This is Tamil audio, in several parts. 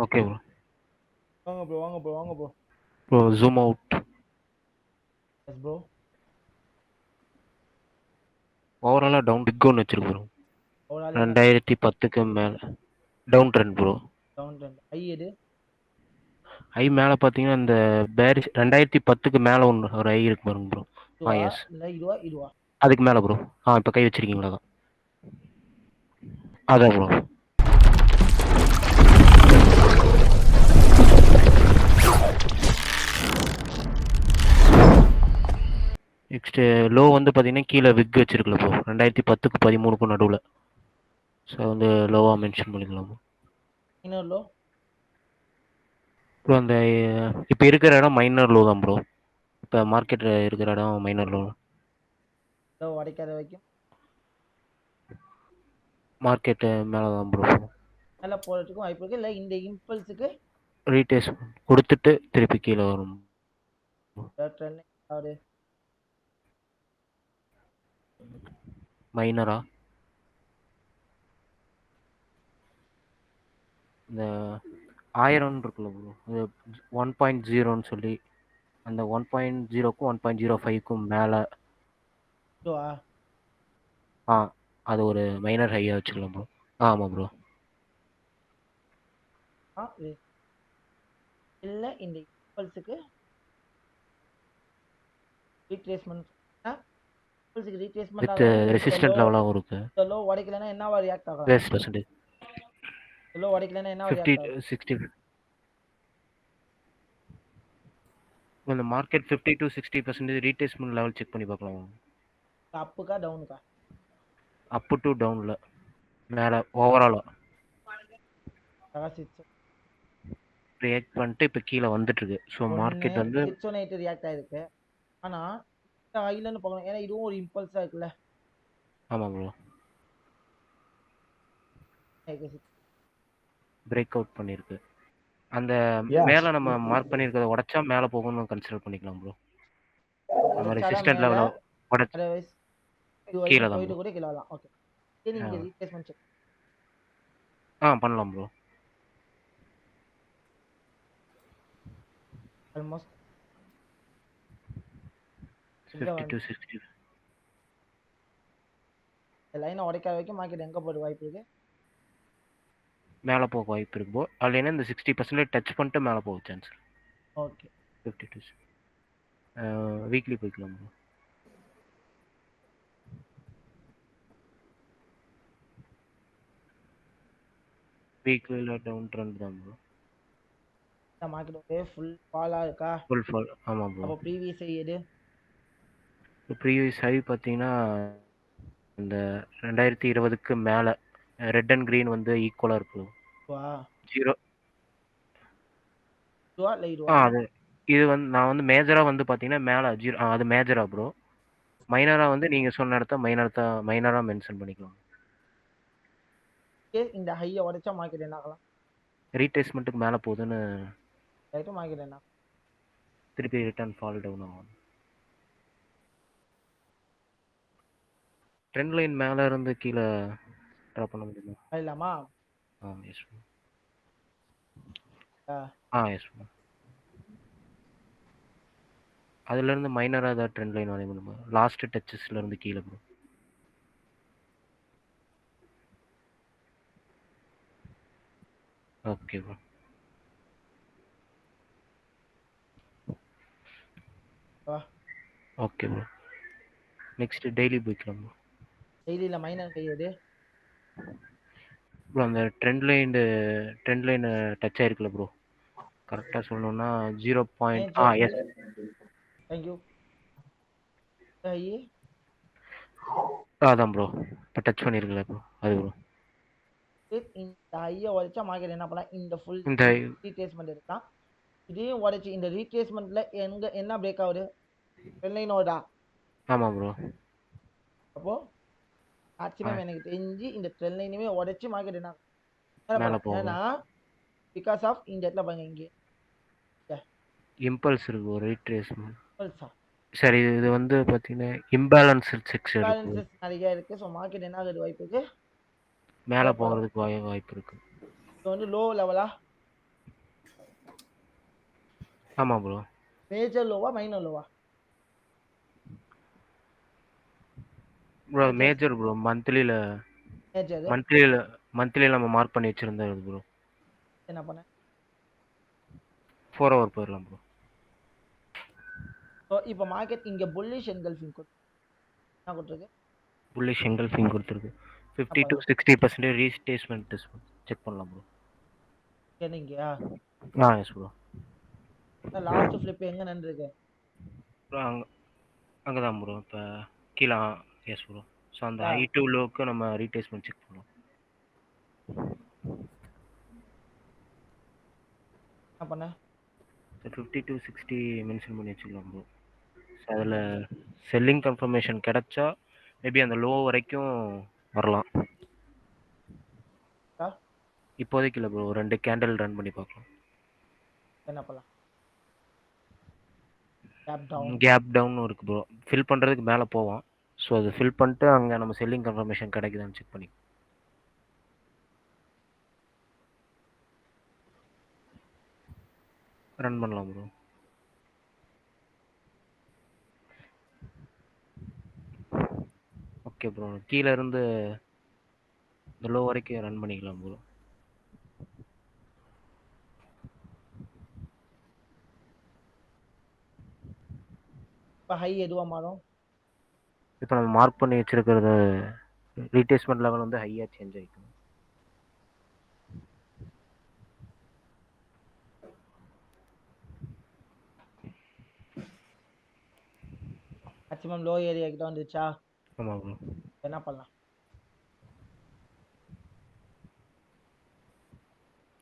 Okay bro. வாங்க bro. Bro zoom out. Yes bro. ஓவராலா டவுன் பிக் ஒன் வச்சிருக்கு ப்ரோ. ஓவரால் என்ன 2010க்கு மேல down trend bro. Down trend. ஐ எது? ஐ மேல பாத்தீங்கன்னா இந்த பேரிஸ் 2010க்கு மேல ஒன்று ஒரு ஐ இருக்கு பாருங்க ப்ரோ. இதுவா எஸ். இல்ல இதுவா? அதுக்கு மேல ப்ரோ. இப்போ கை வச்சிருக்கீங்களா அதான். அதான் ப்ரோ. நெக்ஸ்ட் லோ வந்து பாத்தீங்கன்னா கீழே விக் வச்சிருக்கல ப்ரோ. 2010க்கு 13க்கும் நடுவில். ஸோ வந்து லோவா மென்ஷன் பண்ணிக்கலாம் ப்ரோ. இன்னொரு லோ. ப்ரோ அந்த இப்போ இருக்கிற இடம் மைனர் லோ தான் ப்ரோ. இப்போ மார்க்கெட்டில் இருக்கிற இடம் மைனர் லோ. லோ உடைக்காத வரைக்கும் மார்க்கெட்டு மேலே தான் ப்ரோ. மேலே போகிறதுக்கும் வாய்ப்பு இருக்கு. இல்லை இந்த இம்பல்ஸுக்கு ரீடேஸ் கொடுத்துட்டு திருப்பி கீழே வரும். ட்ரெண்ட் ஒரு மைனரா இந்த 1000 இருக்குல்ல ப்ரோ. அது 1.0ன்னு சொல்லி அந்த 1.0க்கும் 1.05க்கும் மேலே. இதுவா? அது ஒரு மைனர் ஹையாக வச்சுக்கலாம் ப்ரோ. ஆமாம் ப்ரோ. இல்லை இந்த இம்பல்ஸுக்கு ரீட்ரேஸ்மெண்ட். இம்பல்ஸுக்கு ரீட்ரேஸ்மெண்ட் வித் ஆகணும். ரெசிஸ்டன்ட் லெவலாகவும் இருக்கு. இந்த லோ உடைக்கலன்னா என்னவா ரியாக்ட் ஆகலாம்? வேஸ்ட் பர்சன்டேஜ் இந்த லோ உடைக்கலன்னா என்னவா 50 ரியாக்ட் ஆகும்? 60. இந்த market 50 to 60% retracement level check பண்ணி பார்க்கலாம். அப்புக்கா டவுனுக்கா? அப்பு டு டவுனில் மேலே ஓவராலாக ரியாக்ட் பண்ணிட்டு இப்போ கீழே வந்துட்டு இருக்கு. ஸோ மார்க்கெட் வந்து 618 ரியாக்ட் ஆயிருக்கு. ஆனா இந்த ஹைலன்னு பார்க்கணும். ஏன்னா இதுவும் ஒரு இம்பல்ஸா இருக்குல்ல. ஆமாம் ப்ரோ. பிரேக் அவுட் பண்ணியிருக்கு. அந்த மேலே நம்ம மார்க் பண்ணியிருக்கிறத உடைச்சா மேலே போகணும்னு கன்சிடர் பண்ணிக்கலாம் ப்ரோ. நம்ம உடைச்சாதான் ரெசிஸ்டன்ட் மேல, லெவலில் உடச்சு அதர்வைஸ் இது கீழே வரைக்கும் தான் ப்ரோ. போயிட்டு கூட கீழே வரலாம். ஓகே, நீங்க ரீப்ளேஸ்மெண்ட் செக் பண்ணலாம் ப்ரோ. ஆல்மோஸ்ட் 50 to 60 லைனை உடைக்காத வரைக்கும் மார்க்கெட் எங்க போட வாய்ப்பு இருக்கு? மேலே போக வாய்ப்பு இருக்கு ப்ரோ. இல்லைன்னா இந்த 60% டச் பண்ணிட்டு மேலே போக சான்ஸ். ஓகே, 50 to வீக்லி போய்க்கலாம் ப்ரோ. வீக்லியில் டவுன் ட்ரெண்ட் தான் ப்ரோ. இந்த மார்க்கெட் ஒரே ஃபுல் ஃபாலா இருக்கா? Full fall. ஆமாம் ப்ரோ. அப்போ ப்ரீவியஸ் எது? ப்ரீவியஸ் ஹை பார்த்தீங்கன்னா இந்த 2020க்கு மேலே ரெட் அண்ட் க்ரீன் வந்து ஈக்குவலாக இருக்கு. வா 0. இதுவா இல்லை இதுவா? அது இது வந்து நான் வந்து மேஜராக வந்து பார்த்தீங்கன்னா மேலே 0. அது மேஜரா ப்ரோ. மைனராக வந்து நீங்கள் சொன்ன இடத்த மைனராக மென்ஷன் பண்ணிக்கலாம். இந்த ஹையை உடைச்சா மார்க்கெட் என்ன ஆகலாம்? ரீட்ரேஸ்மெண்ட்டுக்கு மேலே போகுதுன்னு மார்க்கெட் என்ன திருப்பி ரிட்டர்ன் ஃபால் டவுன் ஆகும். ட்ரெண்ட் லைன் மேலே இருந்து கீழே ட்ராப் பண்ண முடியுமா? இல்லாமா? Yes bro. ஆ, எஸ் ப்ரோ. அதுலேருந்து மைனராக ஏதாவது ட்ரெண்ட் லைன் வரைய முடியுமா? லாஸ்ட் டச்சஸ்லேருந்து கீழே ப்ரோ. Okay bro. வா ஓகே ப்ரோ. நெக்ஸ்ட் டெய்லி போய்க்கலாம் ப்ரோ. டெய்லியில் மைனர் கை எது? ப்ரோ அந்த ட்ரெண்ட் லைன் டச் ஆயிருக்குல்ல ப்ரோ. கரெக்டாக சொல்லணும்னா 0. எஸ். தேங்க்யூ. ஹை அதான் ப்ரோ. இப்போ டச் பண்ணியிருக்கல ப்ரோ அது ப்ரோ. இந்த ஹையை உடைச்சா மார்க்கெட் என்ன பண்ணலாம்? இந்த ஃபுல் இந்த ரீட்ரேஸ்மெண்ட் இருக்கலாம். இதையும் உடைச்சு இந்த ரீட்ரேஸ்மெண்ட்ல எங்க என்ன பிரேக் ஆகுது? ட்ரெண்ட் ஆமாம் ப்ரோ. அப்போ மேக்ஸிமம் எனக்கு தெரிஞ்சு இந்த ட்ரெண்ட் லைனுமே உடைச்சு மார்க்கெட் என்ன மேலே பண்ணலாம்? போகும். ஏன்னா பிகாஸ் ஆஃப் இந்த இடத்துல பாருங்க, இங்கே இம்பல்ஸ் இருக்கு ஒரு ரீட்ரேஸ்மெண்ட். இம்பல்ஸா சரி இது வந்து பார்த்தீங்கன்னா இம்பேலன்ஸ் செக்ஷன் இருக்கு. இம்பேலன்சஸ் நிறைய இருக்கு. ஸோ மார்க்கெட் என்ன ஆகுது வாய்ப்பு இருக்கு? மேலே போகிறதுக்கு வாய்ப்பு இருக்கு. இது வந்து லோ லெவலா ஆமா ப்ரோ. மேஜர் லோவா மைனர் லோவா? Bro major bro. மேஜர் மந்த்லில நம்ம மார்க் பண்ணி வச்சிருந்தது ப்ரோ. என்ன பண்ண? 4 ஹவர் போயிடலாம் ப்ரோ. ஸோ இப்போ மார்க்கெட் இங்கே புல்லிஷ் என்கல்ஃபிங் என்ன கொடுத்துருக்கு? புல்லிஷ் என்கல்ஃபிங் கொடுத்துருக்கு. 50 to அப்போ 60% ரீஸ்டேஸ்மெண்ட் செக் பண்ணலாம் ப்ரோ. என்னங்கயா? Yes bro. லாஸ்ட் ஃபிளிப் எங்க நின்றுருக்கு? ப்ரோ அங்கே தான் ப்ரோ. இப்போ கீழே எஸ் ப்ரோ. ஸோ அந்த ஹை டு லோக்கு நம்ம ரீடேஸ்மெண்ட் செக் பண்ணலாம். என்ன பண்ண? 50 to 60 மென்ஷன் பண்ணி வச்சுக்கலாம் ப்ரோ. ஸோ அதில் செல்லிங் கன்ஃபர்மேஷன் கிடைச்சா மேபி அந்த லோ வரைக்கும் வரலாம். இப்போதைக்கு இல்லை ப்ரோ. 2 கேண்டில் ரன் பண்ணி பார்க்கலாம். என்ன பண்ணலாம்? Gap down. கேப் டவுன் இருக்கு ப்ரோ. ஃபில் பண்ணுறதுக்கு மேலே போவோம். ஸோ அது ஃபில் பண்ணிட்டு அங்கே நம்ம செல்லிங் கன்ஃபர்மேஷன் கிடைக்குதான்னு செக் பண்ணி ரன் பண்ணலாம் ப்ரோ. Okay bro. கீழே இருந்து இந்த லோ வரைக்கும் ரன் பண்ணிக்கலாம் ப்ரோ. இப்போ ஹை எதுவாக மாறும்? இப்போ நம்ம மார்க் பண்ணி வச்சிருக்கிறது ரீடேஸ்மெண்ட் லெவல் வந்து ஹையாக சேஞ்ச் ஆகிக்கும். மேக்ஸிமம் லோ ஏரியா கிட்ட வந்துச்சா? ஆமாம் ப்ரோ. என்ன பண்ணலாம்?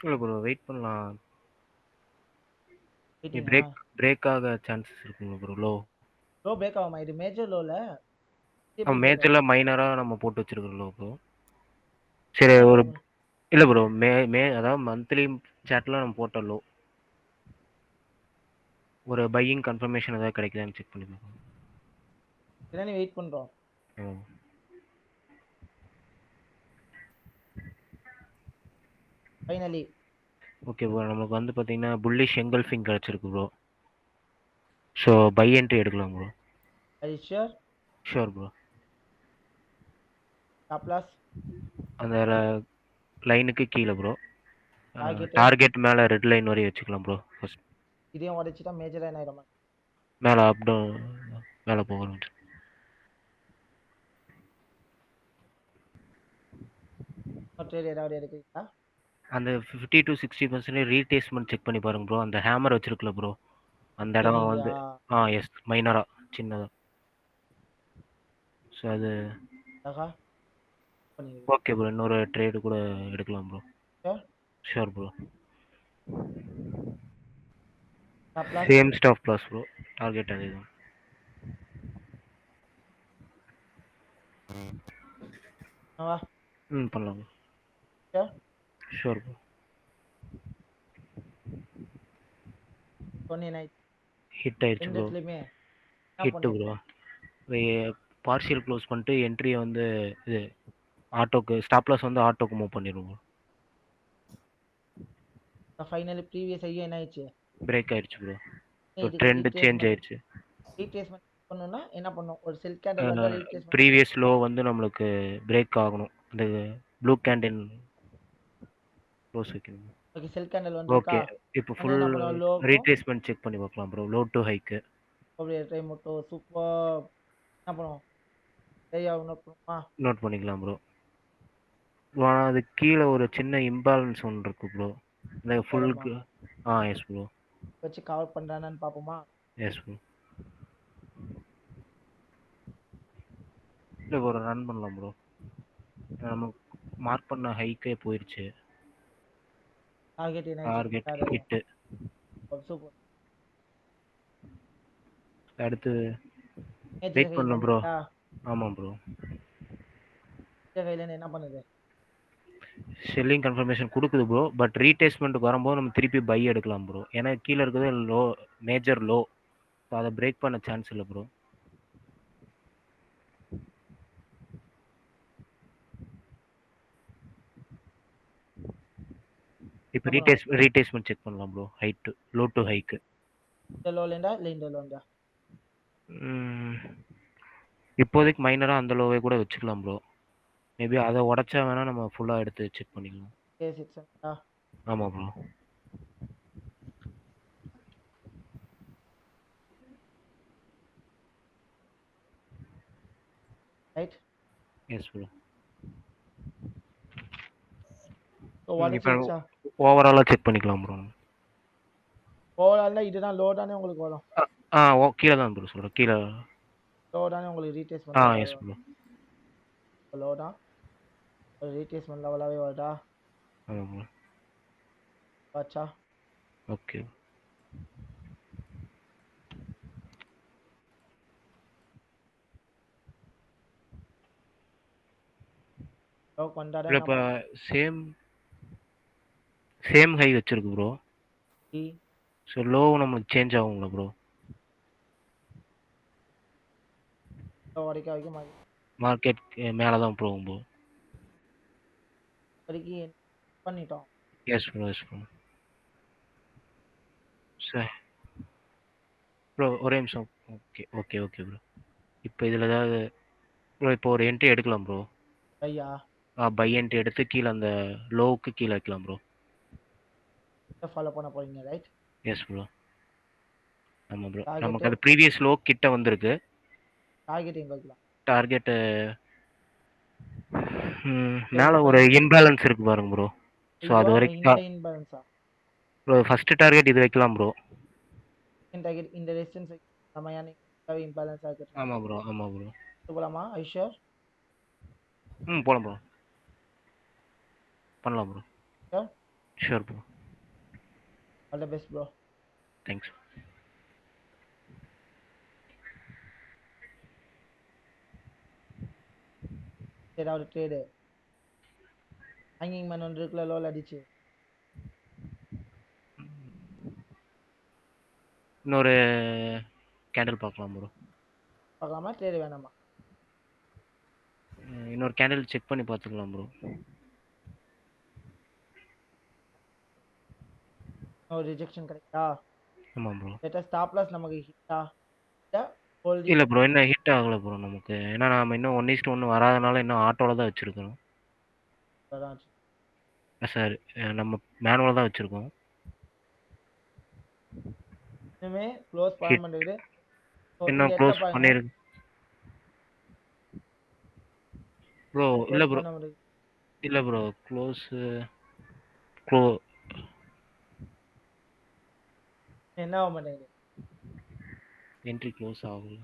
இல்லை ப்ரோ வெயிட் பண்ணலாம். வெயிட்டிங்கா? பிரேக் ஆக சான்சஸ் இருக்குங்க ப்ரோ. லோ பிரேக் ஆகுமா? இது மேஜர் லோல மேஜரில் மைனராக நம்ம போட்டு வச்சிருக்கிற லோ ப்ரோ. சரி ஒரு இல்லை ப்ரோ. அதாவது மந்த்லி சார்ட்டில் நம்ம போட்ட லோ ஒரு பையிங் கன்ஃபர்மேஷன் ஏதாவது கிடைக்குதான்னு செக் பண்ணி பார்க்கணும். இதான் வெயிட் பண்ணுறோம். Finally okay bro. நமக்கு வந்து பார்த்தீங்கன்னா புல்லிஷ் எங்கல்ஃபிங் கிடச்சிருக்கு ப்ரோ. ஸோ பை என்ட்ரி எடுக்கலாம் ப்ரோ. அது sure? Sure bro. Stop loss அந்த லைனுக்கு கீழே ப்ரோ. டார்கெட் டார்கெட் மேலே ரெட் லைன் வரையும் வச்சுக்கலாம் ப்ரோ. ஃபர்ஸ்ட் இதையும் உடைச்சிட்டா மேஜராக என்ன ஆயிடும்? மேலே அப் டவுன் மேலே போகணும். ட்ரேட் ஏதாவது எடுக்கிறீங்களா? அந்த 50 to 60% ரீடேஸ்மெண்ட் செக் பண்ணி பாருங்க ப்ரோ. அந்த ஹேமர் வச்சிருக்கல ப்ரோ. அந்த இடம் வந்து எஸ் மைனரா சின்னதா. ஸோ அது ஓகே ப்ரோ. இன்னொரு ட்ரேடு கூட எடுக்கலாம் bro. Sure bro. Same stop loss bro. Target அதே தான். பண்ணலாம் ப்ரோ. Sure bro. ஹிட் ஆயிடுச்சு bro. Hit bro. Partial close பண்ணிட்டு என்ட்ரியை வந்து இது ஆட்டோக்கு ஸ்டாப் லாஸ் வந்து ஆட்டோக்கு மூவ் பண்ணிடுவோம். ஃபைனலி ப்ரீவியஸ் ஐயா என்ன ஆயிடுச்சு? பிரேக் ஆயிடுச்சு ப்ரோ. ஸோ ட்ரெண்ட் சேஞ்ச் ஆயிடுச்சு. ரீட்ரேஸ்மெண்ட் பண்ணனும்னா என்ன பண்ணனும்? ஒரு செல் கேண்டில் வந்து ரீட்ரேஸ்மெண்ட் ப்ரீவியஸ் லோ வந்து நம்மளுக்கு பிரேக் ஆகணும். அந்த ப்ளூ கேண்டில் க்ளோஸ் வைக்கணும். ஓகே செல் கேண்டில் வந்திருக்கா? ஓகே. இப்போ ஃபுல் ரீட்ரேஸ்மெண்ட் செக் பண்ணி பார்க்கலாம் ப்ரோ. Low to haiku. அப்படியே ட்ரை மட்டும் சூப்பர். என்ன பண்ணுவோம்? சரியா நோட் பண்ணுமா? நோட் பண்ணிக்கலாம் ப்ரோ. அது கீழே ஒரு சின்ன இம்பேலன்ஸ் ஒன்று இருக்கு ப்ரோ. இந்த ஃபுல்லுக்கு எஸ் ப்ரோ. வச்சு கவர் பண்றானான்னு பாப்போமா? Yes bro. இல்லை ப்ரோ ரன் பண்ணலாம் ப்ரோ. நம்ம மார்க் பண்ண ஹைக்கே போயிடுச்சு. டார்கெட் என்ன? Target hit. சூப்பர். அடுத்து வெயிட் பண்ணலாம் ப்ரோ. ஆமாம் ப்ரோ. கையில என்ன பண்ணுது? செல்லிங் கன்ஃபர்மேஷன் கொடுக்குது ப்ரோ. பட் ரீடேஸ்மெண்ட்டுக்கு வரும்போது நம்ம திருப்பி பை எடுக்கலாம் ப்ரோ. ஏன்னா கீழே இருக்கிறது லோ மேஜர் லோ. ஸோ அதை பிரேக் பண்ண சான்ஸ் இல்லை ப்ரோ. இப்போ ரீடேஸ்மெண்ட் செக் பண்ணலாம் bro. High low to haiku. இந்த லோலேண்டா இல்லை இந்த லோண்டா? இப்போதைக்கு மைனரா அந்த லோவே கூட வச்சுக்கலாம் ப்ரோ. மேபி அத உடைச்சா வேணா நம்ம ஃபுல்லா எடுத்து செக் பண்ணிக்கலாம். K6 ஆமா ப்ரோ. ரைட். Yes bro. ஸோ இப்போ உடச்சிருச்சா? ஓவராலா செக் பண்ணிக்கலாம் ப்ரோ. ஓவரால்னா இதுதான் லோ தானே உங்களுக்கு வரும். கீழே தான் ப்ரோ சொல்கிறேன். கீழே லோ தானே உங்களுக்கு ரீட்ரேஸ்மெண்ட் எஸ் ப்ரோ. லோ தான் ரீட்ரேஸ்மெண்ட் லெவலாகவே வருதா? ஆமாம் ப்ரோ. வாட்சா? ஓகே. லோ கொண்டாட இப்போ சேம் ஹை வச்சிருக்கு ப்ரோ. ஸோ லோவும் நம்மளுக்கு சேஞ்ச் ஆகுங்களா ப்ரோ? வரைக்கும் வைக்க மார்க்கெட் மேலே தான் போகும் ப்ரோ. வரைக்கும் பண்ணிட்டோம். Yes bro, yes bro. Sir bro ஒரே நிமிஷம். Okay okay okay bro. இப்போ இதில் ஏதாவது ப்ரோ இப்போ ஒரு என்ட்ரி எடுக்கலாம் ப்ரோ. ஐயா பை என்ட்ரி எடுத்து கீழே அந்த லோவுக்கு கீழே வைக்கலாம் ப்ரோ. ஃபாலோ பண்ண போறீங்க ரைட்? Yes bro. ஆமாம் ப்ரோ. Target நமக்கு அது ப்ரீவியஸ் லோ கிட்ட வந்திருக்கு. டார்கெட் எங்க வைக்கலாம்? டார்கெட்டு மேலே ஒரு இன்பேலன்ஸ் இருக்கு பாருங்க ப்ரோ. ஸோ அது இந்த வரைக்கும் இன்பேலன்ஸா? ப்ரோ ஃபர்ஸ்ட் டார்கெட் இது வைக்கலாம் ப்ரோ. டார்கெட் இந்த ரெசிஸ்டன்ஸ் நம்ம யானே இன்பேலன்ஸ் ஆகிட்டு. ஆமாம் ப்ரோ, ஆமாம் ப்ரோ. போலாமா? ஐ ஷூர்? போலாம் ப்ரோ. பண்ணலாம் bro. Sure? Sure bro. All the best bro. Thanks. ஏதாவது ட்ரேடு ஹேங்கிங் மேன் ஒன்று இருக்குல்ல லோல் அடிச்சு இன்னொரு கேண்டில் பார்க்கலாம் ப்ரோ. பார்க்கலாமா? ட்ரேடு வேணாமா? இன்னொரு கேண்டில் செக் பண்ணி பார்த்துக்கலாம் ப்ரோ. ஒரு ரிஜெக்ஷன் கிடைக்குதா? ஆமாம் ப்ரோ. லேட்டஸ்ட் ஸ்டாப் லாஸ் நமக்கு ஹிட்டா? இல்லை ப்ரோ, இன்னும் ஹிட் ஆகலை ப்ரோ நமக்கு. ஏன்னா நம்ம இன்னும் 1:1 வராதனால இன்னும் ஆட்டோவில் தான் வச்சுருக்கோம். சார் நம்ம மேனுவலாக தான் வச்சுருக்கோம். இனிமே க்ளோஸ் பண்ண மாட்டேங்குது. இன்னும் க்ளோஸ் பண்ணிருக்கு ப்ரோ. இல்லை ப்ரோ, இல்லை ப்ரோ. என்ன ஆக மாட்டேங்குது? என்ட்ரி க்ளோஸ் ஆகல.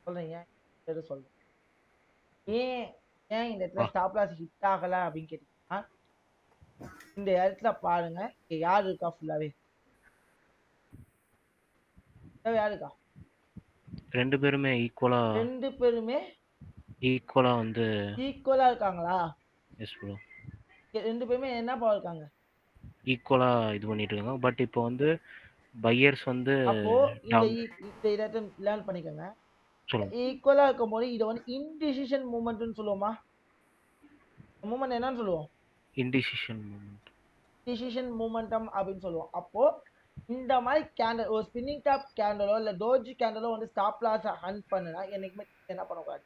சொல்றீங்க சொல்றேன். ஏன் இந்த இடத்துல ஸ்டாப் லாஸ் ஹிட் ஆகல அப்படின்னு கேட்டீங்கன்னா, இந்த இடத்துல பாருங்க யார் இருக்கா ஃபுல்லாவே? யார் இருக்கா? ரெண்டு பேருமே ஈக்குவலா வந்து ஈக்குவலா இருக்காங்களா? Yes bro. ரெண்டு பேருமே என்ன பவர் இருக்காங்க? ஈக்குவலா இது பண்ணிட்டு இருக்காங்க. பட் இப்போ வந்து பையர்ஸ் வந்து அப்போ இந்த இடத்தை லேர்ன் பண்ணிக்கோங்க. சொல்லுங்க. ஈக்குவலா இருக்கும் போது இதை வந்து இன்டிசிஷன் மூவ்மெண்ட்னு சொல்லுவோமா? மூவ்மெண்ட் என்னன்னு சொல்லுவோம்? Indecision movement. டிசிஷன் மூமெண்டம் அப்படின்னு சொல்லுவோம். அப்போ இந்த மாதிரி கேண்டல் ஒரு ஸ்பின்னிங் டாப் கேண்டலோ இல்ல டோஜி கேண்டலோ வந்து ஸ்டாப் லாஸ் ஹண்ட் பண்ணுனா என்னைக்குமே என்ன பண்ணக்கூடாது?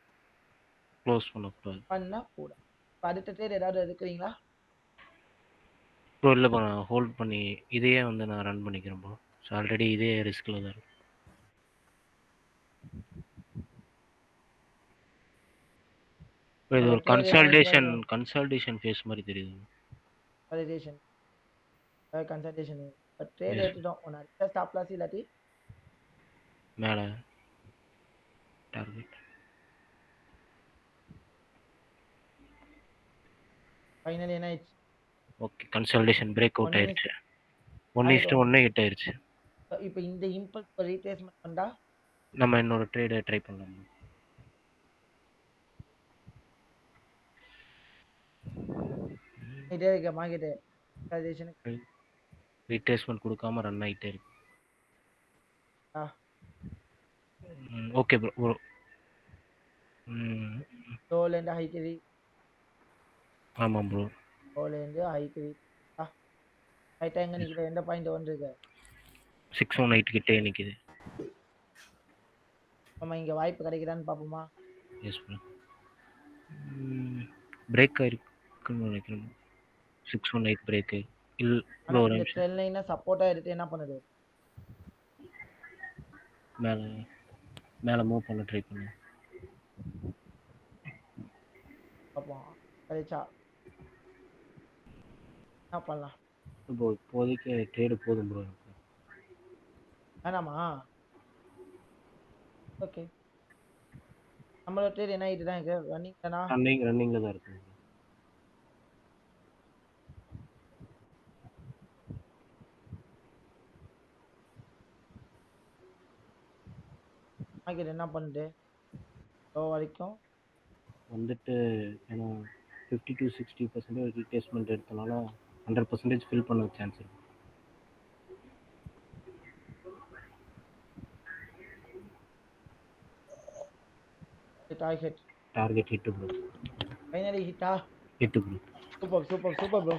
க்ளோஸ் பண்ணக்கூடாது. பண்ணக்கூடாது. அடுத்த ட்ரேட் ஏதாவது எடுக்கிறீங்களா? ப்ரோ இல்லை ப்ரோ, நான் ஹோல்ட் பண்ணி இதையே வந்து நான் ரன் பண்ணிக்கிறேன் ப்ரோ. ஸோ ஆல்ரெடி இதே ரிஸ்கில் தான் இருக்கு. இது ஒரு கன்சல்டேஷன் ஃபேஸ் மாதிரி தெரியுது. கன்சல்டேஷன் ட்ரேட் எடுத்துட்டோம். ஒன்று அடுத்த ஸ்டாப் லாஸ் இல்லாட்டி மேலே டார்கெட். ஃபைனலி என்ன ஆயிடுச்சு? ஓகே, கன்சல்டேஷன் பிரேக் அவுட் ஆயிடுச்சு. 1:1 ஹிட் ஆயிடுச்சு. இப்போ இந்த இம்பல்ஸ் ரீப்ளேஸ்மெண்ட் பண்ணா நம்ம இன்னொரு ட்ரேட் ட்ரை பண்ணலாம். இதே இருக்க மார்க்கெட் ரீட்ரேஸ்மெண்ட் கொடுக்காம ரன் ஆகிட்டே இருக்கு. Okay bro. லோல இருந்து ஹைக்கு. ஆமாம் ப்ரோ. லோலேருந்து ஹைக்கு ரைட்டாக எங்கே நிற்கிற எந்த பாயிண்ட் வந்துருக்கு 618 கிட்டே நிக்குது. நம்ம இங்கே வாய்ப்பு கிடைக்குதான்னு பார்ப்போமா எஸ் ப்ரோ. பிரேக் ஆயிருக்குன்னு நினைக்கிறேன். 618 பிரேக்கு இல்லை ப்ரோ. ஆனால் ஒரு இந்த நிமிஷம். ட்ரெண்ட் லைனை சப்போர்ட்டாக எடுத்து என்ன பண்ணுது மேலே மேலே மூவ் பண்ண ட்ரை பண்ணு. பார்ப்போம் கிடைச்சா என்ன பண்ணலாம் ப்ரோ இப்போதைக்கு ட்ரேடு போதும் ப்ரோ. வேணாமா ஓகே நம்மளோட ட்ரேட் என்ன ஆகிட்டு தான் இருக்கு ரன்னிங் தானா ரன்னிங்கில் தான் இருக்கு. மார்க்கெட் என்ன பண்ணுது லோ வரைக்கும் வந்துட்டு ஏன்னா 50 to 60% ரீப்ளேஸ்மெண்ட் எடுத்தனால 100% ஃபில் பண்ண சான்ஸ் இருக்கு. Target hit bro. ஃபைனலி ஹிட்டா ஹிட் ப்ரோ. Super bro